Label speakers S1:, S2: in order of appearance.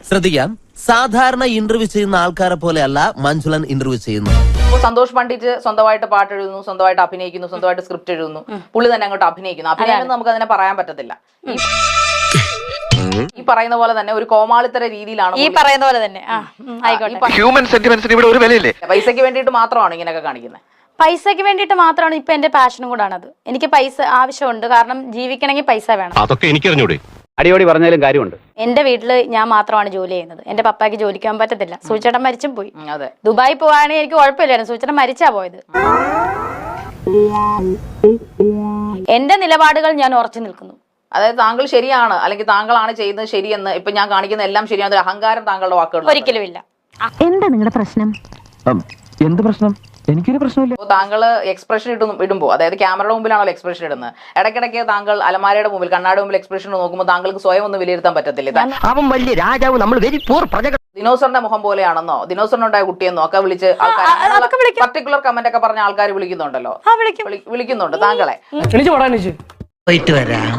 S1: ശ്രദ്ധിക്കാം, സാധാരണ ഇന്റർവ്യൂ ചെയ്യുന്ന ആൾക്കാരെ പോലെയല്ല മഞ്ജുളൻ ഇന്റർവ്യൂ ചെയ്യുന്നത്.
S2: സന്തോഷ് പണ്ഡിറ്റ് സ്വന്തമായിട്ട് പാട്ട് എഴുതുന്നു, സ്വന്തമായിട്ട് അഭിനയിക്കുന്നു, സ്വന്തമായിട്ട് സ്ക്രിപ്റ്റ് എഴുതുന്നു, പുള്ളി തന്നെ അങ്ങോട്ട് അഭിനയിക്കുന്നു. അഭിനയം നമുക്ക് അതിനെ പറയാൻ പറ്റത്തില്ല. ഈ പറയുന്ന പോലെ തന്നെ ഒരു കോമാളിത്തര രീതിയിലാണ്
S3: ഈ പറയുന്ന പോലെ തന്നെ.
S4: ഹ്യൂമൻ സെന്റിമെന്റ്സിന് ഇവിടെ ഒരു വിലയില്ലേ?
S2: പൈസക്ക് വേണ്ടിയിട്ട് മാത്രമാണ് ഇങ്ങനെയൊക്കെ കാണിക്കുന്നത്.
S3: പൈസക്ക് വേണ്ടിയിട്ട് മാത്രമാണ്. ഇപ്പൊ എന്റെ പാഷനും കൂടാണത്. എനിക്ക് പൈസ ആവശ്യമുണ്ട്, കാരണം ജീവിക്കണമെങ്കിൽ പൈസ വേണം.
S4: അതൊക്കെ എനിക്കറിഞ്ഞൂടെ.
S5: അടിയോടി പറഞ്ഞാലും കാര്യമുണ്ട്.
S3: എന്റെ വീട്ടില് ഞാൻ മാത്രമാണ് ജോലി ചെയ്യുന്നത്. എന്റെ പപ്പായ്ക്ക് ജോലിക്കാൻ പറ്റത്തില്ല. സൂചേട്ടൻ മരിച്ചും പോയി.
S2: അതെ,
S3: ദുബായി പോവാണെങ്കിൽ എനിക്ക് കുഴപ്പമില്ലായിരുന്നു. സൂചേട്ടൻ മരിച്ചാ പോയത്. എന്റെ നിലപാടുകൾ ഞാൻ ഉറച്ചു നിൽക്കുന്നു.
S2: അതായത് താങ്കൾ ശരിയാണ്, അല്ലെങ്കിൽ താങ്കളാണ് ചെയ്യുന്നത് ശരിയെന്ന് ഇപ്പൊ ഞാൻ കാണിക്കുന്ന എല്ലാം ശരിയാണ്, അഹങ്കാരം താങ്കളുടെ വാക്കുകൾ
S3: ഒരിക്കലും ഇല്ല.
S6: എന്താ നിങ്ങളുടെ പ്രശ്നം?
S5: എന്ത് പ്രശ്നം? എനിക്കൊരു പ്രശ്നമില്ല.
S2: താങ്കൾ എക്സ്പ്രഷൻ ഇടുമ്പോൾ, അതായത് ക്യാമറയുടെ മുമ്പിലാണല്ലോ എക്സ്പ്രഷൻ ഇടുന്നത്. ഇടയ്ക്കിടയ്ക്ക് താങ്കൾ അലമാരയുടെ മുമ്പിൽ, കണ്ണാടി മുമ്പിൽ എക്സ്പ്രഷൻ നോക്കുമ്പോൾ താങ്കൾക്ക് സ്വയം ഒന്ന് വിലയിരുത്താൻ പറ്റത്തില്ല.
S5: അവൻ വലിയ രാജാവ്, നമ്മൾ വെരി പൂർ പ്രജകൾ.
S2: ദിനോസറിന്റെ മുഖം പോലെയാണെന്നോ, ദിനോസറിനുണ്ടായ കുട്ടിയെന്നോ ഒക്കെ വിളിച്ച് ആൾക്കാർ പർട്ടിക്കുലർ കമന്റ് ഒക്കെ പറഞ്ഞ ആൾക്കാർ വിളിക്കുന്നുണ്ടല്ലോ, വിളിക്കുന്നുണ്ട് താങ്കളെ.
S1: പോയിട്ട് വരാം.